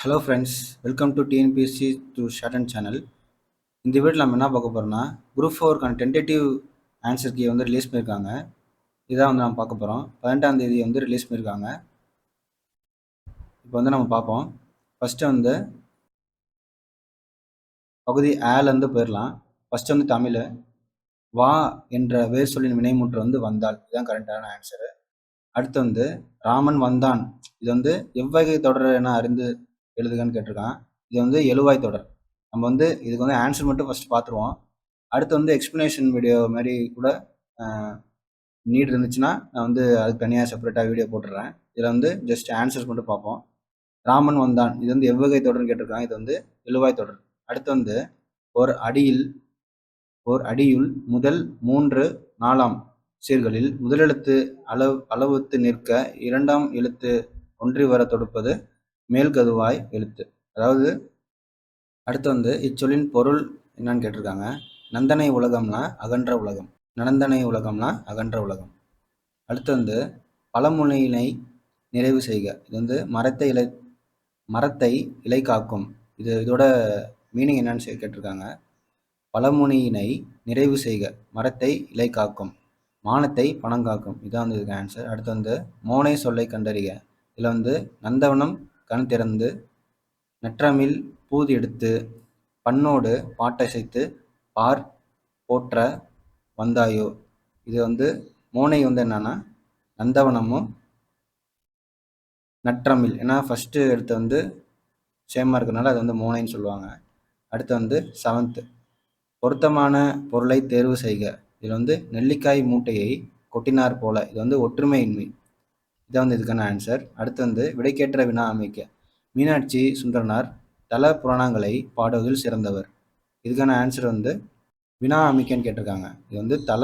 Hello friends, welcome to TNPSC to shorten channel. இந்த வீடியோவில் நம்ம என்ன பார்க்க போகிறோம்னா, குரூப் ஃபோருக்கான டென்டேட்டிவ் ஆன்சர் கீ வந்து ரிலீஸ் பண்ணியிருக்காங்க. இதான் வந்து நம்ம பார்க்க போகிறோம். 18ஆம் தேதி வந்து ரிலீஸ் பண்ணியிருக்காங்க. இப்போ வந்து நம்ம பார்ப்போம். ஃபஸ்ட்டு வந்து பகுதி ஏலேருந்து போயிடலாம். ஃபஸ்ட்டு வந்து தமிழ். வா என்ற வேர் சொல்லின் வினைமுற்று வந்து வந்தால், இதுதான் கரெக்டான ஆன்சரு. அடுத்து வந்து ராமன் வந்தான். இது வந்து எவ்வகை தொடர் என அறிந்து எழுதுகன்னு கேட்டிருக்கான். இது வந்து எழுவாய் தொடர். நம்ம வந்து இதுக்கு வந்து ஆன்சர் மட்டும் ஃபஸ்ட் பார்த்துருவோம். அடுத்து வந்து எக்ஸ்ப்ளனேஷன் வீடியோ மாதிரி கூட நீட் இருந்துச்சுன்னா நான் வந்து அதுக்கு தனியாக செப்பரேட்டாக வீடியோ போட்டுடுறேன். இதில் வந்து ஜஸ்ட் ஆன்சர்ஸ் மட்டும் பார்ப்போம். ராமன் வந்தான், இது வந்து எவ்வகை தொடர்னு கேட்டிருக்காங்க. இது வந்து எழுவாய் தொடர். அடுத்து வந்து ஓர் அடியுள் முதல் 3 4ஆம் சீர்களில் முதலெழுத்து அளவுத்து நிற்க இரண்டாம் எழுத்து ஒன்றி வர தொடுப்பது மேல்கதுவாய் எழுத்து. அதாவது அடுத்து வந்து இச்சொல்லின் பொருள் என்னன்னு கேட்டிருக்காங்க. நந்தனை உலகம்னா அகன்ற உலகம். நனந்தனை உலகம்னா அகன்ற உலகம். அடுத்து வந்து பழமொழியினை நிறைவு செய்க. இது வந்து மரத்தை இலை காக்கும். இதோட மீனிங் என்னன்னு கேட்டிருக்காங்க. பழமொழியினை நிறைவு செய்க, மரத்தை இலை காக்கும், மானத்தை பணம் காக்கும். இதான் வந்து இதுக்கு ஆன்சர். அடுத்து வந்து மோனை சொல்லை கண்டறிக. இதில் வந்து நந்தவனம் கண் திறந்து நற்றமிழ் பூதி எடுத்து பண்ணோடு பாட்டசைத்து பார் போற்ற வந்தாயோ. இது வந்து மோனை வந்து என்னன்னா நந்தவனமும் நற்றமிழ். ஏன்னா ஃபஸ்ட்டு எடுத்து வந்து சேமாக இருக்கிறதுனால அது வந்து மோனைன்னு சொல்லுவாங்க. அடுத்து வந்து 7th பொருத்தமான பொருளை தேர்வு செய்க. இதில் வந்து நெல்லிக்காய் மூட்டையை கொட்டினார் போல. இது வந்து ஒற்றுமையின்மை. இதான் வந்து இதுக்கான ஆன்சர். அடுத்து வந்து விடைக்கேற்ற வினா அமைக்க. மீனாட்சி சுந்தரனார் தல புராணங்களை பாடுவதில் சிறந்தவர். இதுக்கான ஆன்சர் வந்து வினா அமைக்கன்னு கேட்டிருக்காங்க. இது வந்து தல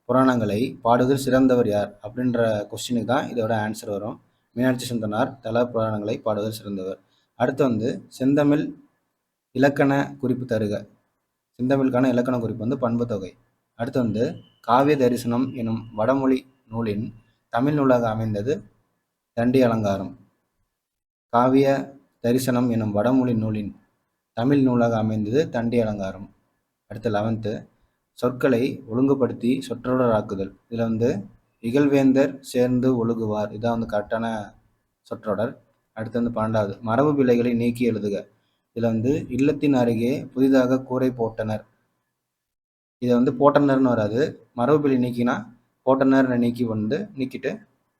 புராணங்களை பாடுவதில் சிறந்தவர் யார் அப்படின்ற கொஸ்டினுக்கு தான் இதோட ஆன்சர் வரும். மீனாட்சி சுந்தரனார் தல புராணங்களை பாடுவதில் சிறந்தவர். அடுத்து வந்து செந்தமிழ் இலக்கண குறிப்பு தருக. செந்தமிழுக்கான இலக்கண குறிப்பு வந்து பண்பு தொகை. அடுத்து வந்து காவிய தரிசனம் எனும் வடமொழி நூலின் தமிழ் நூலாக அமைந்தது தண்டி அலங்காரம். காவிய தரிசனம் எனும் வடமொழி நூலின் தமிழ் நூலாக அமைந்தது தண்டி அலங்காரம். அடுத்து 11th சொற்களை ஒழுங்குபடுத்தி சொற்றொடராக்குதல். இதில் வந்து இகழ்வேந்தர் சேர்ந்து ஒழுகுவார். இதான் வந்து கரெக்டான சொற்றொடர். அடுத்து வந்து 12வது மரபு பிழைகளை நீக்கி எழுதுக. இதில் வந்து இல்லத்தின் அருகே புதிதாக கூரை போட்டனர். இதை வந்து போட்டனர்னு வராது. மரபு பிழை நீக்கினா போட்டனர் நீக்கிட்டு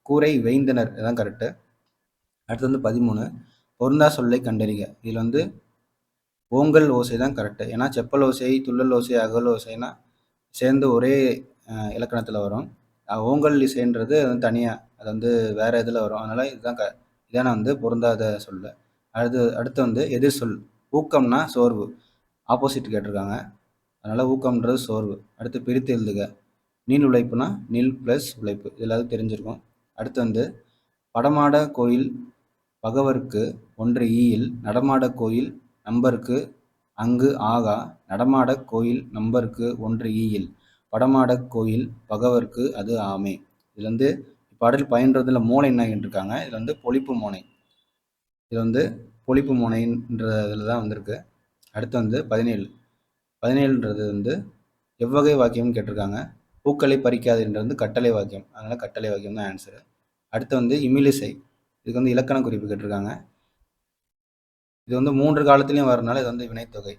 கூரை வைந்தனர். இதுதான் கரெக்டு. அடுத்து வந்து 13 பொருந்தா சொல்லை கண்டறிக. இதில் வந்து ஓங்கல் ஓசை தான் கரெக்டு. ஏன்னா செப்பல் ஓசை, துள்ளல் ஓசை, அகல் ஓசைனா சேர்ந்து ஒரே இலக்கணத்தில் வரும். ஓங்கல் இசைன்றது தனியாக, அது வந்து வேறு இதில் வரும். அதனால் இதான வந்து பொருந்தாத சொல். அடுத்து வந்து எதிர் சொல். ஊக்கம்னா சோர்வு, ஆப்போசிட் கேட்டிருக்காங்க. அதனால் ஊக்கம்ன்றது சோர்வு. அடுத்து பிரித்து எழுதுக. நீள் உழைப்புனா நீள் ப்ளஸ் உழைப்பு. இதெல்லாம் தெரிஞ்சிருக்கும். அடுத்து வந்து படமாட கோயில் பகவருக்கு ஒன்று ஈயில் நடமாட கோயில் நம்பருக்கு அங்கு ஆகா. நடமாட கோயில் நம்பருக்கு ஒன்று ஈயில் படமாட கோயில் பகவருக்கு அது ஆமே. இதில் வந்து பாடல் பயின்றதுல மோனை என்ன கேட்டிருக்காங்க. இதில் வந்து பொழிப்பு மோனை. இது வந்து பொழிப்பு மோனைன்ற இதில் தான் வந்திருக்கு. அடுத்து வந்து 17ன்றது வந்து எவ்வகை வாக்கியம்னு கேட்டிருக்காங்க. பூக்களை பறிக்காதுன்றது வந்து கட்டளை வாக்கியம். அதனால் கட்டளை வாக்கியம் தான் ஆன்சரு. அடுத்து வந்து இமிலிசை. இதுக்கு வந்து இலக்கண குறிப்பு கேட்டிருக்காங்க. இது வந்து 3 காலத்துலேயும் வரனால இது வந்து வினைத்தொகை.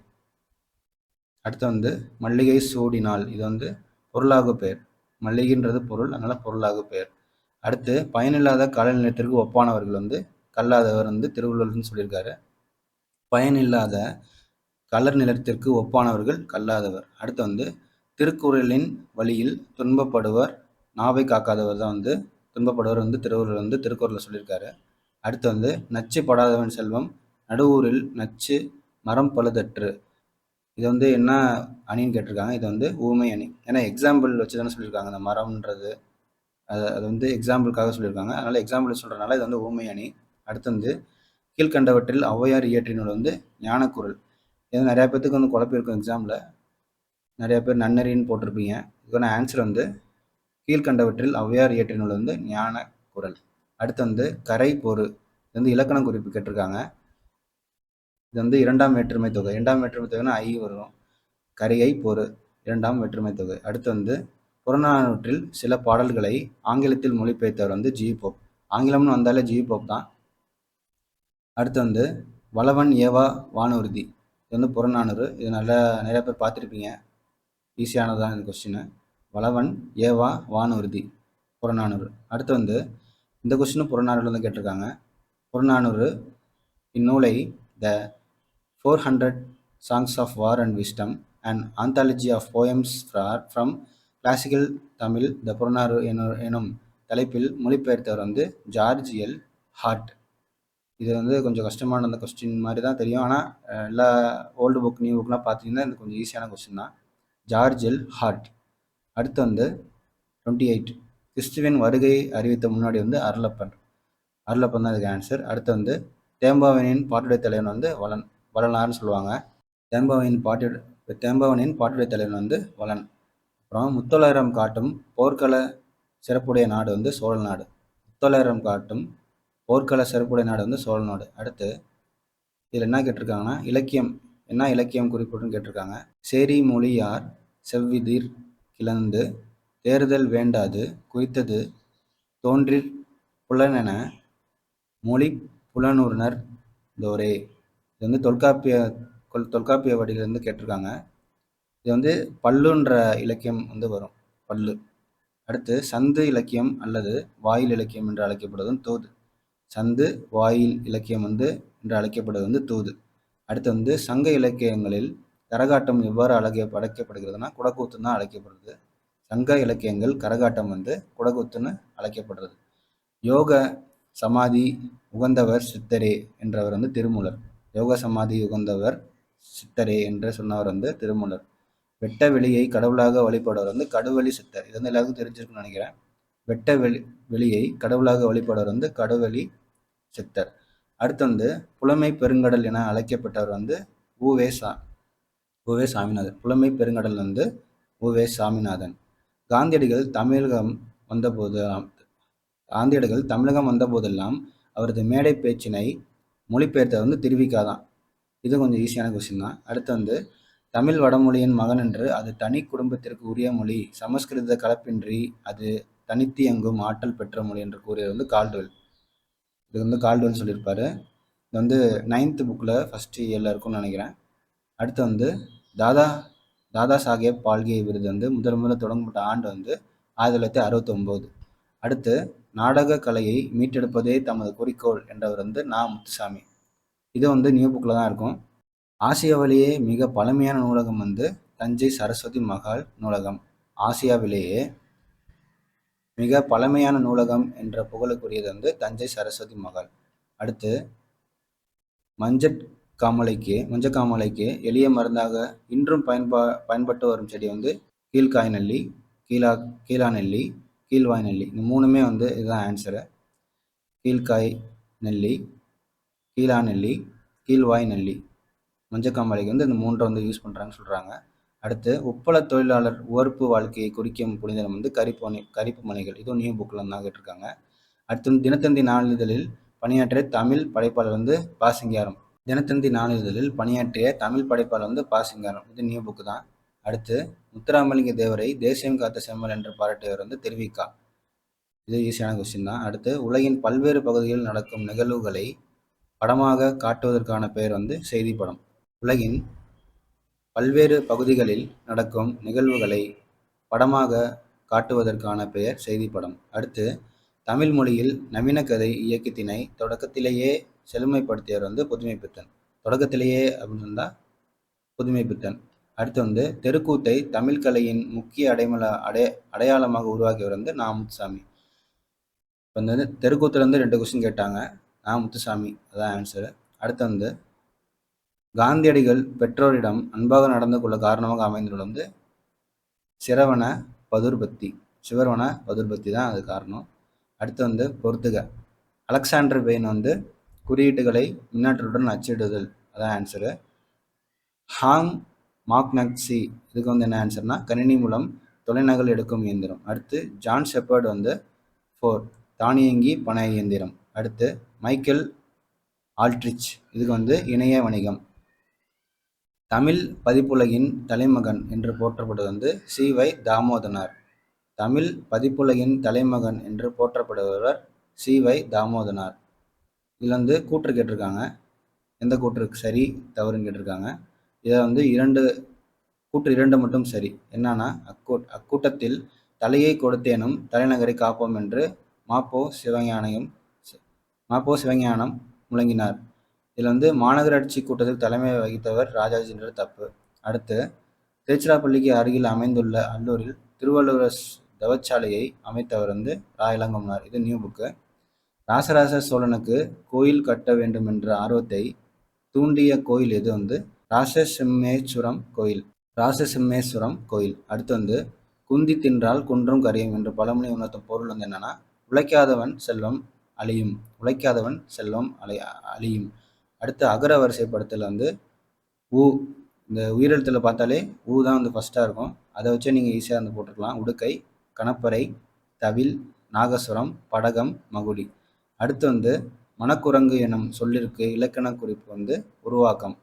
அடுத்து வந்து மல்லிகை சூடினால். இது வந்து பொருளாகு பெயர். மல்லிகைன்றது பொருள், அதனால் பொருளாகு பெயர். அடுத்து பயனில்லாத கலை நிலத்திற்கு ஒப்பானவர்கள் வந்து கல்லாதவர் வந்து திருவள்ளுவர்னு சொல்லியிருக்காரு. பயனில்லாத கலர் நிலத்திற்கு ஒப்பானவர்கள் கல்லாதவர். அடுத்து வந்து திருக்குறளின் வழியில் துன்பப்படுவர் நாவை காக்காதவர் தான் வந்து துன்பப்படுவர் வந்து திருவள்ளுவர் வந்து திருக்குறளில் சொல்லியிருக்காரு. அடுத்து வந்து நச்சு படாதவன் செல்வம் நடுவூரில் நச்சு மரம் பழுதற்று. இது வந்து என்ன அணின்னு கேட்டிருக்காங்க. இது வந்து ஊமை அணி. ஏன்னா எக்ஸாம்பிள் வச்சு தானே சொல்லியிருக்காங்க. அந்த மரம்ன்றது அது வந்து எக்ஸாம்பிளுக்காக சொல்லியிருக்காங்க. அதனால் எக்ஸாம்பிள் சொல்கிறனால இது வந்து ஊமை அணி. அடுத்து வந்து கீழ்கண்டவற்றில் ஔவையார் இயற்றிய நூல் வந்து ஞானக்குறள். இது நிறையா பேர்த்துக்கு வந்து குழப்பிருக்கும். எக்ஸாமில் நிறையா பேர் நன்னறின்னு போட்டிருப்பீங்க. இதுக்கான ஆன்சர் வந்து கீழ்கண்டவற்றில் ஔவையார் இயற்றிய நூல் வந்து ஞானக்குறள். அடுத்து வந்து கரை பொறு. இது வந்து இலக்கண குறிப்பு கேட்டிருக்காங்க. இது வந்து இரண்டாம் வேற்றுமை தொகை. இரண்டாம் வேற்றுமை தொகைன்னா ஐ வரும். கரியை பொறு இரண்டாம் வேற்றுமை தொகை. அடுத்து வந்து புறநானூற்றில் சில பாடல்களை ஆங்கிலத்தில் மொழிபெயர்த்தவர் வந்து ஜி போப். ஆங்கிலம்னு வந்தாலே ஜி போப் தான். அடுத்து வந்து வளவன் ஏவா வானூர்தி. இது வந்து புறநானூறு. இது நல்லா நிறைய பேர் பார்த்துருப்பீங்க. ஈஸியானதான் இந்த கொஸ்டின். வளவன் ஏவா வானூர்தி புறநானூறு. அடுத்து வந்து இந்த கொஸ்டினும் புறநானூறுல வந்து கேட்டிருக்காங்க. புறநானூறு இந்நூலை த 400 Songs of War and Wisdom, an anthology of poems from classical Tamil த புறநானூறு எனும் தலைப்பில் மொழிபெயர்த்தவர் வந்து ஜார்ஜ் எல் ஹார்ட். இது வந்து கொஞ்சம் கஷ்டமான அந்த கொஸ்டின் மாதிரி தான் தெரியும். ஆனால் எல்லா ஓல்டு புக் நியூ புக்லாம் பார்த்தீங்கன்னா இது கொஞ்சம் ஈஸியான கொஸ்டின் தான். George L heart. அடுத்து வந்து 28 கிறிஸ்துவின் வருகை அறிவித்த முன்னாடி வந்து அருளப்பன். அருளப்பன் தான் இதுக்கு ஆன்சர். அடுத்து வந்து தேம்பாவணியின் பாட்டுடை தலைவன் வந்து வளனார்னு சொல்லுவாங்க. தேம்பாவணியின் பாட்டுடை தலைவன் வந்து வளன். அப்புறம் முத்தொள்ளாயிரம் காட்டும் போர்க்கள சிறப்புடைய நாடு வந்து சோழ நாடு. முத்தொள்ளாயிரம் காட்டும் போர்க்கள சிறப்புடைய நாடு வந்து சோழ நாடு. அடுத்து இதில் என்ன கேட்டிருக்காங்கன்னா இலக்கியம் என்ன இலக்கியம் குறிப்பிட்டுன்னு கேட்டிருக்காங்க. சேரி மொழியார் செவ்விதிர் கிளந்து தேறுதல் வேண்டாது குறித்தது தோன்றிற் புலனென மொழி புலனூர்னர் தோரே. இது வந்து தொல்காப்பிய வடியிலிருந்து கேட்டிருக்காங்க. இது வந்து பல்லுன்ற இலக்கியம் வந்து வரும். பல்லு. அடுத்து சந்து இலக்கியம் அல்லது வாயில் இலக்கியம் என்று அழைக்கப்படுவதும் தூது. சந்து வாயில் இலக்கியம் வந்து என்று அழைக்கப்படுவது வந்து தூது. அடுத்து வந்து சங்க இலக்கியங்களில் கரகாட்டம் எவ்வாறு அழைக்கப்படுகிறதுனா குடக்கூத்துன்னு தான் அழைக்கப்படுது. சங்க இலக்கியங்கள் கரகாட்டம் வந்து குடக்கூத்துன்னு அழைக்கப்படுறது. யோக சமாதி உகந்தவர் சித்தரே என்றவர் வந்து திருமூலர். யோக சமாதி உகந்தவர் சித்தரே என்று சொன்னவர் வந்து திருமூலர். வெட்ட வெளியை கடவுளாக வழிபடுவர் வந்து கடுவெளி சித்தர். இது வந்து எல்லாருக்கும் தெரிஞ்சிருக்குன்னு நினைக்கிறேன். வெட்ட வெளியை கடவுளாக வழிபடுவர் வந்து கடுவெளி சித்தர். அடுத்து வந்து புலமை பெருங்கடல் என அழைக்கப்பட்டவர் வந்து உவே சாமிநாதன். புலமை பெருங்கடல் வந்து உவே சாமிநாதன். காந்தியடிகள் தமிழகம் வந்தபோதெல்லாம் அவரது மேடை பேச்சினை மொழிபெயர்த்தவர் வந்து திருவிக்காதான். இது கொஞ்சம் ஈஸியான கொஸ்டின் தான். அடுத்து வந்து தமிழ் வடமொழியின் மகன் என்று அது தனி குடும்பத்திற்கு உரிய மொழி, சமஸ்கிருத கலப்பின்றி அது தனித்தியங்கும் ஆற்றல் பெற்ற மொழி என்று கூறியது வந்து கால்டுவெல். இது வந்து கால்டுவெல் சொல்லியிருப்பாரு. இது வந்து 9th புக்கில் ஃபஸ்ட் இயரில் இருக்கும்னு நினைக்கிறேன். அடுத்து வந்து தாதா சாஹேப் பால்கே விருது வந்து முதல்ல தொடங்கப்பட்ட ஆண்டு வந்து 1969. அடுத்து நாடக கலையை மீட்டெடுப்பதே தமது குறிக்கோள் என்றவர் வந்து நா. முத்துசாமி. இது வந்து நியூ புக்கில் தான் இருக்கும். ஆசியாவிலேயே மிக பழமையான நூலகம் வந்து தஞ்சை சரஸ்வதி மகால் நூலகம். ஆசியாவிலேயே மிக பழமையான நூலகம் என்ற புகழுக்குரியது வந்து தஞ்சை சரஸ்வதி மகால். அடுத்து மஞ்சக்காமலைக்கு எளிய மருந்தாக இன்றும் பயன்பட்டு வரும் செடி வந்து கீழ்காய் நெல்லி, கீழா நெல்லி, கீழ்வாய் நெல்லி. இந்த மூணுமே வந்து இதுதான் ஆன்சரு. கீழ்காய் நெல்லி, கீழா நெல்லி, கீழ்வாய் நெல்லி. மஞ்சக்காமலைக்கு வந்து இந்த மூன்றை வந்து யூஸ் பண்ணுறாங்கன்னு சொல்கிறாங்க. அடுத்து உப்பள தொழிலாளர் உவர்ப்பு வாழ்க்கையை குறிக்கும் புனிதனம் வந்து கரிப்பு மணிகள். இதுவும் நியூ புக்கில் தான் கேட்டிருக்காங்க. அடுத்து தினத்தந்தி நாளிதழில் பணியாற்றிய தமிழ் படைப்பாளர் வந்து பாசிங்காரம். தினத்தந்தி நாளிதழில் பணியாற்றிய தமிழ் படைப்பாளர் வந்து பாசிங்காரம். இது நியூ புக்கு தான். அடுத்து முத்துராமலிங்க தேவரை தேசியம் காத்த செம்மல் என்று பாராட்டியவர் வந்து திருவிக்கா. இது ஈஸியான கொஸ்டின் தான். அடுத்து உலகின் பல்வேறு பகுதிகளில் நடக்கும் நிகழ்வுகளை படமாக காட்டுவதற்கான பெயர் வந்து செய்தி படம். உலகின் பல்வேறு பகுதிகளில் நடக்கும் நிகழ்வுகளை படமாக காட்டுவதற்கான பெயர் செய்தி படம். அடுத்து தமிழ் மொழியில் நவீன கதை இயக்கத்தினை தொடக்கத்திலேயே செழுமைப்படுத்தியவர் வந்து புதுமைப்பித்தன். தொடக்கத்திலேயே அப்படின்னு இருந்தால் புதுமைப்பித்தன். அடுத்து வந்து தெருக்கூத்தை தமிழ் கலையின் முக்கிய அடையாளமாக உருவாக்கியவர் வந்து நா. முத்துசாமி. இப்போ வந்து தெருக்கூத்துலேருந்து 2 கொஸ்டின் கேட்டாங்க. நா. முத்துசாமி அதான் ஆன்சரு. அடுத்து வந்து காந்தியடிகள் பெற்றோரிடம் அன்பாக நடந்து கொள்ள காரணமாக அமைந்துள்ள வந்து சிரவண பதுர்பத்தி தான் அது காரணம். அடுத்து வந்து பொறுத்துக. அலெக்சாண்டர் பெயின் வந்து குறியீட்டுகளை மின்னாற்றலுடன் அச்சிடுதல் அதான் ஆன்சரு. ஹாங் மாக்னக்சி இதுக்கு வந்து என்ன ஆன்சர்னா கணினி மூலம் தொலைநகல் எடுக்கும் இயந்திரம். அடுத்து ஜான் ஷெப்பர்ட் வந்து 4 தானியங்கி பனை இயந்திரம். அடுத்து மைக்கேல் ஆல்ட்ரிச். இதுக்கு வந்து இணைய வணிகம். தமிழ் பதிப்புலகின் தலைமகன் என்று போற்றப்படுவது வந்து சி.வை. தாமோதரனார். தமிழ் பதிப்புலகின் தலைமகன் என்று போற்றப்படுபவர் சி.வை. தாமோதரனார். இதில் வந்து கூற்று கேட்டிருக்காங்க. எந்த கூற்று சரி தவறுன்னு கேட்டிருக்காங்க. இதை வந்து கூற்று 2 மட்டும் சரி. என்னன்னா, அக்கூட்டத்தில் தலையை கொடுத்தேனும் தலைநகரை காப்போம் என்று மாப்போ சிவஞானம் முழங்கினார். இதில் வந்து மாநகராட்சி கூட்டத்தில் தலைமை வகித்தவர் ராஜாஜின்றது தப்பு. அடுத்து, திருச்சிராப்பள்ளிக்கு அருகில் அமைந்துள்ள அல்லூரில் திருவள்ளுவர் தவச்சாலையை அமைத்தவர் வந்து ரா. இளங்கோவனார். இது நியூ புக்கு. ராசராச சோழனுக்கு கோயில் கட்ட வேண்டும் என்ற ஆர்வத்தை தூண்டிய கோயில் எது வந்து ராசசிம்மேஸ்வரம் கோயில். ராசசிம்மேஸ்வரம் கோயில். அடுத்து வந்து குந்தி தின்றால் குன்றும் கரையும் என்று பழமொழி உணர்த்தும் பொருள் வந்து என்னன்னா, உழைக்காதவன் செல்வம் அழியும். உழைக்காதவன் செல்வம் அழியும். அடுத்து அகர வரிசைப்படுத்தல் வந்து ஊ. இந்த உயிரெழுத்தில் பார்த்தாலே ஊ தான் வந்து ஃபஸ்ட்டாக இருக்கும். அதை வச்சு நீங்கள் ஈஸியாக வந்து போட்டுக்கலாம். உடுக்கை, கணப்பறை, தவில், நாகசுரம், படகம், மகுடி. அடுத்து வந்து மணக்குரங்கு எனும் சொல்லிற்கு இலக்கண குறிப்பு வந்து உருவாக்கம்.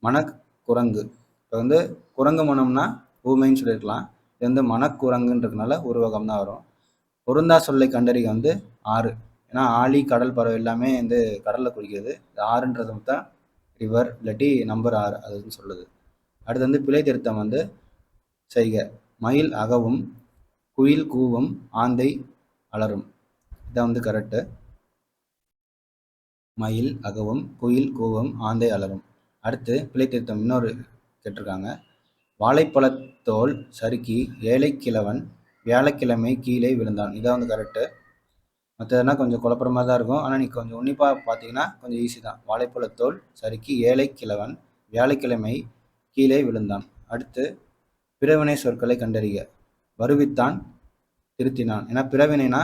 மணக்குரங்கு. இப்போ வந்து குரங்கு மனம்னா ஊமைன்னு சொல்லியிருக்கலாம். இது வந்து மணக்குரங்குன்றதுனால உருவாக்கம் தான் வரும். பொருந்தா சொல்லை கண்டறிக வந்து 6. ஏன்னா ஆழி, கடல், பறவை எல்லாமே வந்து கடலில் குறிக்கிறது. இந்த 6ன்றது தான் ரிவர் இல்லாட்டி நம்பர் 6 அதுன்னு சொல்லுது. அடுத்து வந்து பிழை திருத்தம் வந்து செய்க. மயில் அகவும் குயில் கூவும் ஆந்தை அலரும். இதான் வந்து கரெக்டு. மயில் அகவும் குயில் கூவும் ஆந்தை அலரும். அடுத்து பிழை திருத்தம் இன்னொரு கேட்டிருக்காங்க. வாழைப்பழத்தோல் சறுக்கி ஏழைக்கிழவன் வியாழக்கிழமை கீழே விழுந்தான். இதான் வந்து கரெக்டு. மற்றதுனா கொஞ்சம் குழப்பமாக தான் இருக்கும். ஆனால் நீங்கள் கொஞ்சம் உன்னிப்பாக பார்த்தீங்கன்னா கொஞ்சம் ஈஸி தான். வாழைப்பழத்தோல் சறுக்கி ஏழைக்கிழவன் வியாழக்கிழமை கீழே விழுந்தான். அடுத்து பிறவினை சொற்களை கண்டறிக. வருவித்தான், திருத்தினான். ஏன்னா பிறவினைனா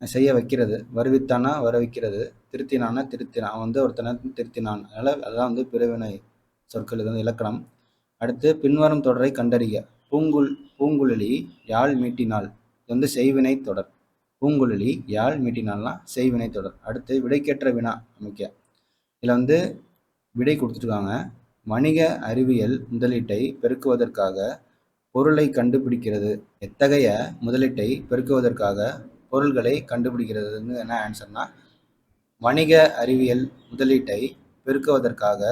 செய்ய வைக்கிறது, வருவித்தானா வர வைக்கிறது, திருத்தினான்னா திருத்தினான். அவன் வந்து ஒருத்தனை திருத்தினான். அதனால் அதெல்லாம் வந்து பிறவினை சொற்கள். இது வந்து இலக்கணம். அடுத்து பின்வரும் தொடரை கண்டறிக. பூங்குழலி யாழ் மீட்டினாள். இது வந்து செய்வினை தொடர். பூங்குழலி யாழ் மீட்டினால்னா செய்வினை தொடர். அடுத்து விடைக்கேற்ற வினா அமைக்க. இதில் வந்து விடை கொடுத்துருக்காங்க. வணிக அறிவியல் முதலீட்டை பெருக்குவதற்காக பொருளை கண்டுபிடிக்கிறது. எத்தகைய முதலீட்டை பெருக்குவதற்காக பொருள்களை கண்டுபிடிக்கிறதுன்னு என்ன ஆன்சர்னா, வணிக அறிவியல் முதலீட்டை பெருக்குவதற்காக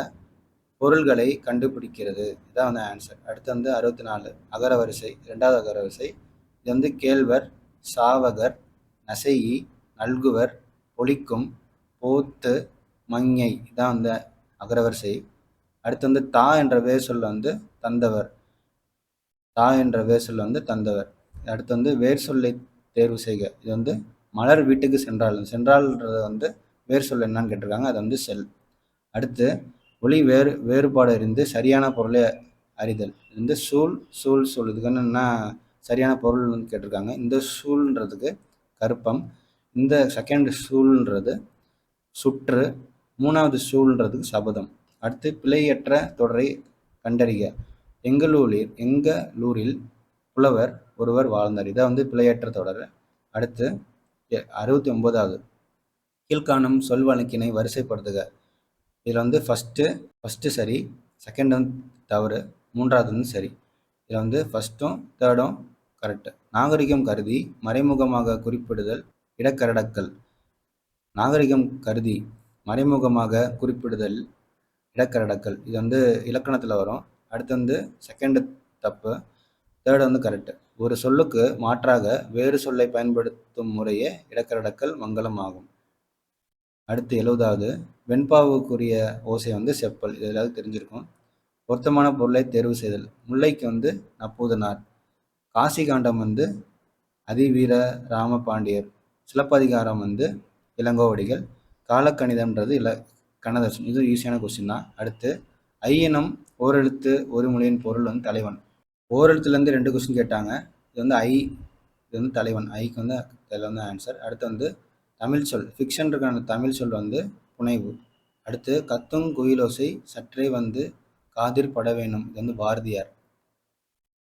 பொருள்களை கண்டுபிடிக்கிறது. இதான் வந்து ஆன்சர். அடுத்து வந்து 64 அகரவரிசை. 2வது அகரவரிசை. இது வந்து கேழ்வர், சாவகர், நசையி, நல்குவர், ஒலிக்கும், போத்து, மங்கை. இதான் வந்து அகரவரிசை. அடுத்து வந்து தா என்ற வேர் சொல்ல வந்து தந்தவர். தா என்ற வேர் சொல்ல வந்து தந்தவர். அடுத்து வந்து வேர் சொல்லை தேர்வு செய்க. இது வந்து மலர் வீட்டுக்கு சென்றால்ன்றது வந்து வேர் சொல் என்னன்னு கேட்டிருக்காங்க. அது வந்து செல். அடுத்து ஒளி வேறுபாடு அறிந்து சரியான பொருளை அறிதல். இது வந்து சூழ் சொல். இதுக்கு என்ன சரியான பொருள்னு கேட்டிருக்காங்க. இந்த சூழ்ன்றதுக்கு கருப்பம், இந்த செகண்ட் சூழ்ன்றது சுற்று, 3வது சூழ்ன்றதுக்கு சபதம். அடுத்து பிழையற்ற தொடரை கண்டறிக. எங்களூரில் புலவர் ஒருவர் வாழ்ந்தார். இதை வந்து பிழையற்ற தொடர். அடுத்து 69வது கீழ்காணும் சொல் வழக்கினை வரிசைப்படுத்துக. இதில் வந்து ஃபஸ்ட்டு சரி, செகண்ட் வந்து தவறு, 3வது வந்து சரி. இதில் வந்து ஃபஸ்ட்டும் 3ர்டும் கரெக்டு. நாகரிகம் கருதி மறைமுகமாக குறிப்பிடுதல் இடக்கரடக்கல். நாகரிகம் கருதி மறைமுகமாக குறிப்பிடுதல் இடக்கரடக்கல். இது வந்து இலக்கணத்தில் வரும். அடுத்து வந்து செகண்டு தப்பு, 3rd வந்து கரெக்டு. ஒரு சொல்லுக்கு மாற்றாக வேறு சொல்லை பயன்படுத்தும் முறையே இடக்கரடக்கல் மங்கலம் ஆகும். அடுத்து 70வது வெண்பாவுக்குரிய ஓசை வந்து செப்பல். இது ஏதாவது தெரிஞ்சிருக்கும். பொருத்தமான பொருளை தேர்வு செய்தல். முல்லைக்கு வந்து நப்பூதனார். காசிகாண்டம் வந்து அதிவீர ராமபாண்டியர். சிலப்பதிகாரம் வந்து இளங்கோவடிகள். காலக்கணிதம்ன்றது கண்ணதாசன். இது ஈஸியான கொஸ்டின் தான். அடுத்து ஐயனம் ஓரெழுத்து ஒரு மொழியின் பொருள் வந்து தலைவன். ஓரெழுத்துலேருந்து 2 கொஸ்டின் கேட்டாங்க. இது வந்து இது வந்து தலைவன். ஐக்கு வந்து இதில் வந்து ஆன்சர். அடுத்து வந்து தமிழ் சொல். ஃபிக்ஷனுக்கான தமிழ் சொல் வந்து புனைவு. அடுத்து கத்தும் குயிலோசை சற்றே வந்து காதிர் பட வேணும். இது வந்து பாரதியார்.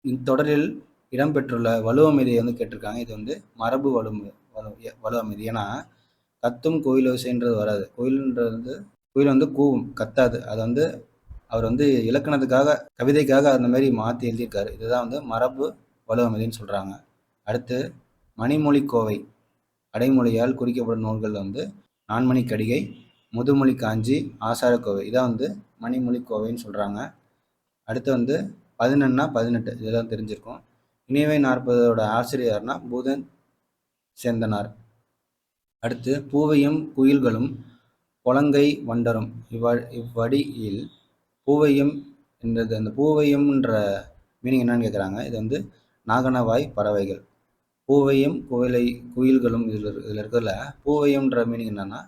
இத்தொடரில் இடம்பெற்றுள்ள வலுவமைதியை வந்து கேட்டிருக்காங்க. இது வந்து மரபு வலுவமைதி. ஏன்னா கத்தும் கோயிலோசைன்றது வராது. குயில் வந்து கூவும், கத்தாது. அது வந்து அவர் வந்து இலக்கணத்துக்காக, கவிதைக்காக அந்த மாதிரி மாற்றி எழுதியிருக்காரு. இதுதான் வந்து மரபு வலுவமைதின்னு சொல்கிறாங்க. அடுத்து மணிமொழி கோவை அடைமொழியால் குறிக்கப்படும் நூல்கள் வந்து நான்மணி கடிகை, முதுமொழி காஞ்சி, ஆசாரக்கோவை. இதான் வந்து மணிமொழி கோவைன்னு சொல்கிறாங்க. அடுத்து வந்து 11ன்னா 18 இதெல்லாம் தெரிஞ்சிருக்கும். இனியவை 40 ஆசிரியர்னா பூதன் சேந்தனார். அடுத்து பூவையும் குயில்களும் பொலங்கை வண்டரும் இவ்வடியில் பூவையும் என்றது, அந்த பூவையம்ன்ற மீனிங் என்னன்னு கேட்குறாங்க. இது வந்து நாகனவாய் பறவைகள். பூவையும் குயில்களும் இதில் இருக்கிறதுல பூவையம்ன்ற மீனிங் என்னன்னா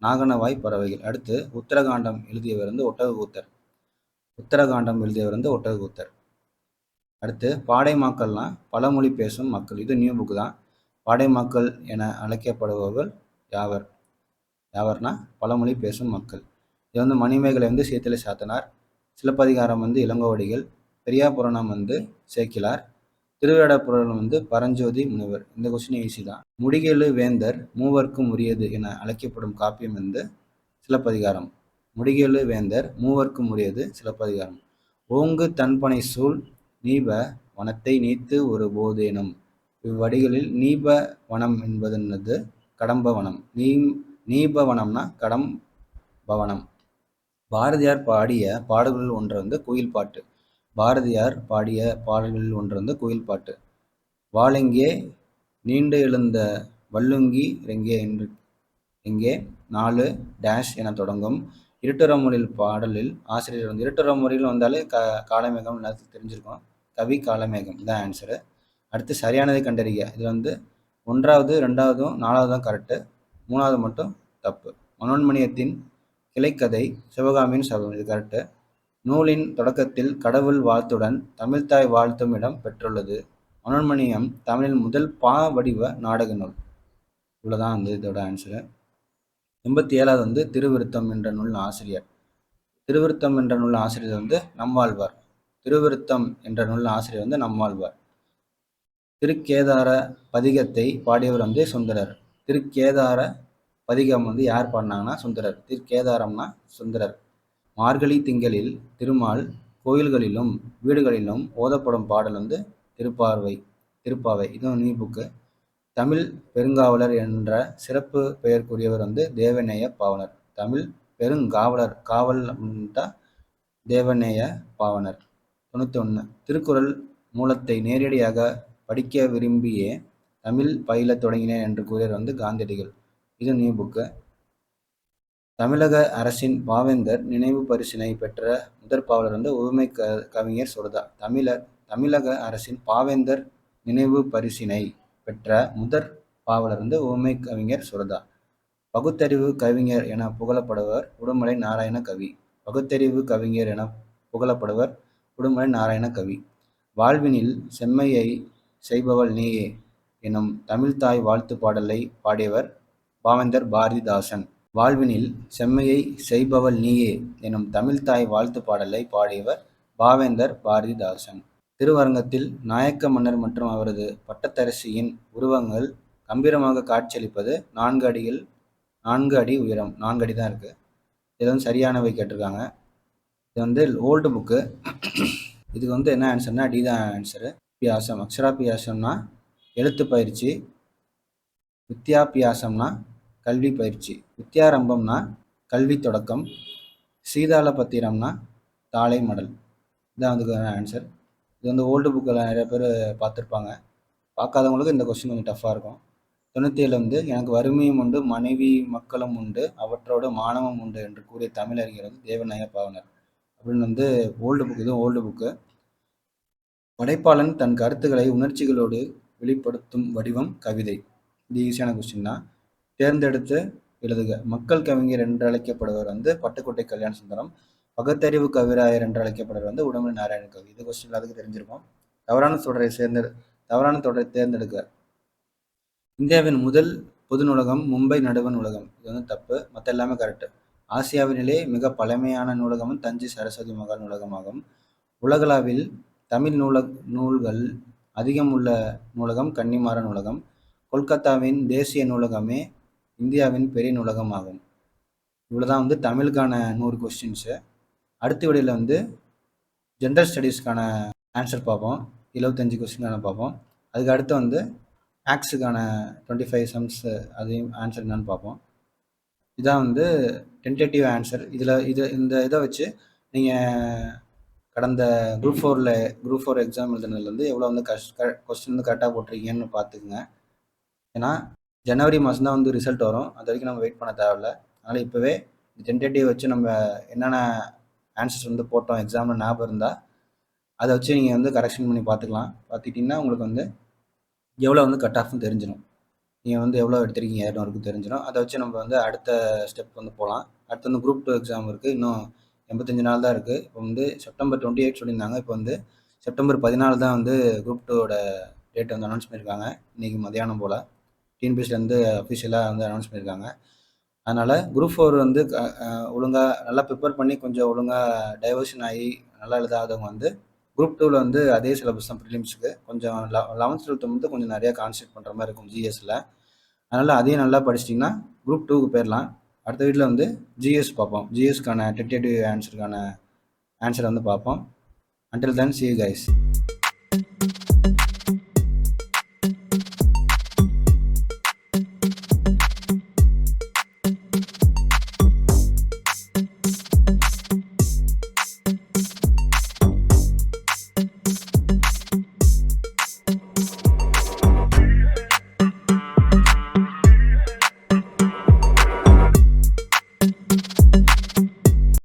நாகனவாய் பறவைகள். அடுத்து உத்தரகாண்டம் எழுதியவர் வந்து ஒட்டகக்கூத்தர். அடுத்து பாடைமாக்கள்லாம் பழமொழி பேசும் மக்கள். இது நியூ புக்கு தான். பாடைமாக்கள் என அழைக்கப்படுபவர்கள் யாவர்னா பழமொழி பேசும் மக்கள். இது வந்து மணிமேகலை வந்து சீத்தலை சாத்தனார், சிலப்பதிகாரம் வந்து இளங்கோவடிகள், பெரியாபுராணம் வந்து சேக்கிலார், திருவிளையாடற்புராணம் வந்து பரஞ்சோதி முனிவர். இந்த கொஸ்டின் ஈஸி தான். முடிகேழு வேந்தர் மூவர்க்கும் உரியது என அழைக்கப்படும் காப்பியம் வந்து சிலப்பதிகாரம். முடிகேழு வேந்தர் மூவர்க்கும் உரியது சிலப்பதிகாரம். ஓங்கு தன்பனை சூழ் நீப வனத்தை நீத்து ஒரு போதேனும் இவ்வடிகளில் நீப வனம் என்பது கடம்ப வனம். நீபவனம்னா கடம்பவனம். பாரதியார் பாடிய பாடல்களில் ஒன்று வந்து குயில் பாட்டு. வாளெங்கே நீண்டு எழுந்த வள்ளுங்கி எங்கே 4 டேஷ் என தொடங்கும். இருட்டுறமொழியில் பாடலில் ஆசிரியர் வந்து இருட்டுறமொழியில் வந்தாலே காலமேகம் எல்லாத்துக்கும் தெரிஞ்சிருக்கும். கவி காலமேகம் இதான் ஆன்சரு. அடுத்து சரியானதை கண்டறிக. இது வந்து 1வது 2வதும் 4வது தான் கரெக்டு, 3வது மட்டும் தப்பு. மனோன்மணியத்தின் கிளைக்கதை சிவகாமியின் சபதம். இது கரெக்டு. நூலின் தொடக்கத்தில் கடவுள் வாழ்த்துடன் தமிழ்த்தாய் வாழ்த்தும் இடம் பெற்றுள்ளது. மனோன்மணியம் தமிழின் முதல் வடிவ நாடக நூல். இவ்வளோதான் வந்து இதோட ஆன்சரு. 87வது வந்து திருவிருத்தம் என்ற நூலின் ஆசிரியர். வந்து நம்மாழ்வார். திருக்கேதார பதிகத்தை பாடியவர் வந்து சுந்தரர். திருக்கேதார பதிகம் வந்து யார் பாடினாங்கன்னா சுந்தரர். திருக்கேதாரம்னா சுந்தரர். மார்கழி திங்களில் திருமால் கோயில்களிலும் வீடுகளிலும் ஓதப்படும் பாடல் வந்து திருப்பாவை. இதுவும் நியூ புக்கு. தமிழ் பெருங்காவலர் என்ற சிறப்பு பெயருக்குரியவர் வந்து தேவநேய பாவனர். தமிழ் பெருங்காவலர், காவல் அப்படின்ட்டா தேவநேய பாவனர். 91 திருக்குறள் மூலத்தை நேரடியாக படிக்க விரும்பியே தமிழ் பயில தொடங்கினேன் என்று கூறியவர் வந்து காந்தியடிகள். இது நியூ புக்கு. தமிழக அரசின் பாவேந்தர் நினைவு பரிசினை பெற்ற முதற் பாவலர் வந்து உவமை கவிஞர் சுரதா. தமிழக அரசின் பாவேந்தர் நினைவு பரிசினை பெற்ற முதற் பாவலர் வந்து உவமை கவிஞர் சுரதா. பகுத்தறிவு கவிஞர் என புகழப்படுவர் உடுமலை நாராயண கவி. வாழ்வினில் செம்மையை செய்பவள் நீயே எனும் தமிழ்த்தாய் வாழ்த்து பாடலை பாடியவர் பாவேந்தர் பாரதிதாசன். வாழ்வினில் செம்மையை செய்பவள் நீயே எனும் தமிழ்த்தாய் வாழ்த்து பாடலை பாடியவர் பாவேந்தர் பாரதிதாசன். திருவரங்கத்தில் நாயக்க மன்னர் மற்றும் அவரது பட்டத்தரசியின் உருவங்கள் கம்பீரமாக காட்சியளிப்பது 4 அடி உயரம். 4 அடி தான் இருக்கு. இது வந்து சரியானவை கேட்டிருக்காங்க. இது வந்து ஓல்டு புக்கு. இதுக்கு வந்து என்ன ஆன்சர்னா டி தான் ஆன்சரு. பியாசம், அக்ஷராபியாசம்னா எழுத்து பயிற்சி, வித்யாபியாசம்னா கல்வி பயிற்சி, வித்யாரம்பம்னா கல்வி தொடக்கம், சீதாள பத்திரம்னா தாளை மடல். இதான் அதுக்கான ஆன்சர். இது வந்து ஓல்டு புக்கில் நிறைய பேர் பார்த்துருப்பாங்க. பார்க்காதவங்களுக்கு இந்த கொஸ்டின் கொஞ்சம் டஃப்பாக இருக்கும். 97 வந்து எனக்கு வறுமையும் உண்டு மனைவி மக்களும் உண்டு அவற்றோடு மானமும் உண்டு என்று கூறிய தமிழறிஞர் வந்து தேவநேய பாவனர் அப்படின்னு வந்து ஓல்டு புக். இதுவும் ஓல்டு புக்கு. படைப்பாளன் தன் கருத்துக்களை உணர்ச்சிகளோடு வெளிப்படுத்தும் வடிவம் கவிதை. இது ஈஸியான கொஸ்டின் தான். தேர்ந்தெடுத்து எழுதுக. மக்கள் கவிஞர் என்று அழைக்கப்படுவர் வந்து பட்டுக்கோட்டை கல்யாண சுந்தரம். பகுத்தறிவு கவிராயர் என்று அழைக்கப்படுவர் வந்து உடுமலை நாராயண கவி. இது கொஸ்டின் அதுக்கு தெரிஞ்சிருக்கும். தவறான தொடரை தேர்ந்தெடுக்க. இந்தியாவின் முதல் பொது நூலகம் மும்பை நடுவண் நூலகம். இது வந்து தப்பு, மற்ற எல்லாமே கரெக்டு. ஆசியாவினிலே மிக பழமையான நூலகமும் தஞ்சை சரஸ்வதி மகால் நூலகமாகும். உலகளவில் தமிழ் நூல்கள் அதிகம் உள்ள நூலகம் கன்னிமாரா நூலகம். கொல்கத்தாவின் தேசிய நூலகமே இந்தியாவின் பெரிய நூலகம் ஆகும். இவ்வளோதான் வந்து தமிழுக்கான 100 கொஸ்டின்ஸு. அடுத்த வீடியோவில் வந்து ஜென்ரல் ஸ்டடீஸ்க்கான ஆன்சர் பார்ப்போம். 75 கொஸ்டினான பார்ப்போம். அதுக்கு அடுத்து வந்து மேக்ஸுக்கான 25 சம்ஸ் அதையும் ஆன்சர் என்னன்னு பார்ப்போம். இதான் வந்து டென்டேட்டிவ் ஆன்சர். இந்த இதை வச்சு நீங்கள் கடந்த குரூப் 4 எக்ஸாம் எழுதுனதுலேருந்து எவ்வளோ வந்து கொஸ்டின் வந்து கரெக்டாக போட்டிருக்கீங்கன்னு பார்த்துக்குங்க. ஏன்னா ஜனவரி மாதம் தான் வந்து ரிசல்ட் வரும். அது வரைக்கும் நம்ம வெயிட் பண்ண தேவையில்ல. அதனால் இப்போவே டென்டேட்டிவ் வச்சு நம்ம என்னென்ன ஆன்சர்ஸ் வந்து போட்டோம் எக்ஸாமில் ஞாபகம் இருந்தால் அதை வச்சு நீங்கள் வந்து கரெக்ஷன் பண்ணி பார்த்துக்கலாம். பார்த்துக்கிட்டிங்கன்னா உங்களுக்கு வந்து எவ்வளோ வந்து கட் ஆஃப்னு தெரிஞ்சிடும். நீங்கள் வந்து எவ்வளோ எடுத்திருக்கீங்க ஏன்னு வரைக்கும் தெரிஞ்சிடும். அதை வச்சு நம்ம வந்து அடுத்த ஸ்டெப் வந்து போகலாம். அடுத்து வந்து குரூப் 2 எக்ஸாம் இருக்குது. இன்னும் 85 நாள் தான் இருக்குது. இப்போ வந்து செப்டம்பர் 28 சொல்லியிருந்தாங்க. இப்போ வந்து செப்டம்பர் 14 தான் வந்து குரூப் 2வோட டேட் வந்து அனௌன்ஸ் பண்ணியிருக்காங்க. இன்றைக்கி மதியானம் போல் டிஎன்பிஎஸ்சிலேருந்து அஃபிஷியலாக வந்து அனௌன்ஸ் பண்ணியிருக்காங்க. அதனால் குரூப் 4 வந்து ஒழுங்காக நல்லா ப்ரிப்பேர் பண்ணி கொஞ்சம் ஒழுங்காக டைவர்ஷன் ஆகி நல்லா எழுதாதவங்க வந்து குரூப் 2வில் வந்து அதே சிலபஸ் தான் ப்ரிலிம்ஸுக்கு. கொஞ்சம் 11th 12th வந்து கொஞ்சம் நிறையா கான்சன்ட்ரேட் பண்ணுற மாதிரி இருக்கும் ஜிஎஸ்சில். அதனால் அதையும் நல்லா படிச்சிட்டிங்கன்னா குரூப் 2க்கு போயிடலாம். அடுத்த வீட்டில் வந்து ஜிஎஸ் பார்ப்போம். ஜிஎஸ்க்கான டென்டேட்டிவ் ஆன்சருக்கான ஆன்சரை வந்து பார்ப்போம். Until then, see you guys.